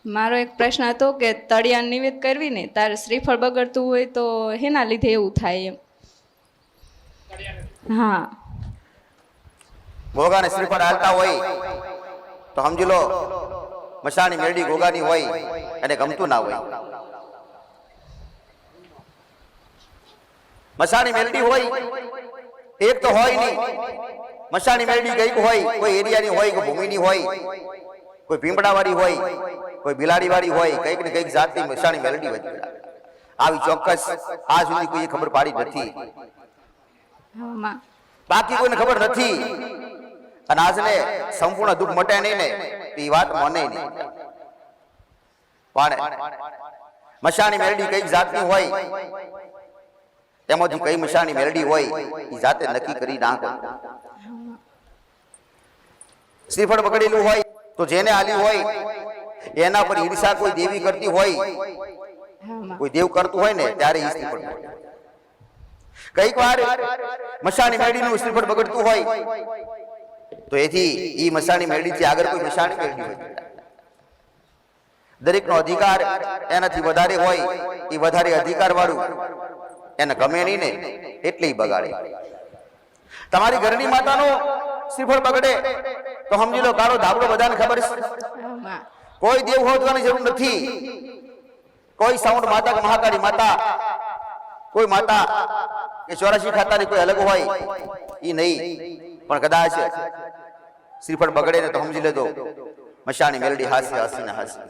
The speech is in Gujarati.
મારો એક પ્રશ્ન હતો કે તળિયા નિવેદ કરવી ને તારે શ્રીફળ બગડતું હોય તો હેના લીધે એવું થાય એમ? હા. ઘોઘાને શ્રીફળ હાલતા હોય તો સમજી લો મસાણી મેરડી ઘોઘાની હોય એને ગમતું ના હોય. મસાણી મેરડી હોય એક તો હોય નહીં, મસાણી મેરડી ગઈ હોય, કોઈ એરિયાની હોય, કોઈ ભૂમિની હોય, કોઈ ભીમડાવાળી હોય, કોઈ બિલાડીવાળી હોય, કંઈક ને કંઈક જાતની મસાણી મેરડી હોય. આવી ચોક્કસ આ સુધી કોઈ ખબર પાડી નથી, બાકી કોઈને ખબર નથી. અને આજને સંપૂર્ણ દુઃખ મટે નહીં ને એ વાત મને નહીં. પણ મસાણી મેરડી કઈ જાતની હોય તેમાંથી કઈ મસાણી મેરડી હોય એ જાતે નક્કી કરી ના કરે. શ્રીફળ બગડેલું હોય તો જેને આલી હોય એના પર ઈર્ષા કોઈ દેવી કરતી હોય, કોઈ દેવ કરતું હોય ને ત્યારે એ શ્રીફળ બગડે. કઈક વાર મસાણી મેરડીનું શ્રીફળ બગડતું હોય તો એથી ઈ મસાણી મેરડીથી આગળ કોઈ મસાણી મેરડી હોય. દરેકનો અધિકાર એનાથી વધારે હોય, એ વધારે અધિકાર વાળું એને ગમે નહીં ને એટલે બગાડે. તમારી ઘરની માતાનો શ્રીફળ બગડે તો સમજી લો કાળો ધાબળો બધાને ખબર છે. કોઈ દેવ હોવાની જરૂર નથી, કોઈ સાઉન્ડ માતા કે મહાકાળી માતા, કોઈ માતા કે 84 ખાતાની કોઈ અલગ હોય એ નહીં. પણ કદાચ શ્રીફળ બગડે ને તો સમજી લેજો મસાણી મેરડી હાસી હાસીને હાસી.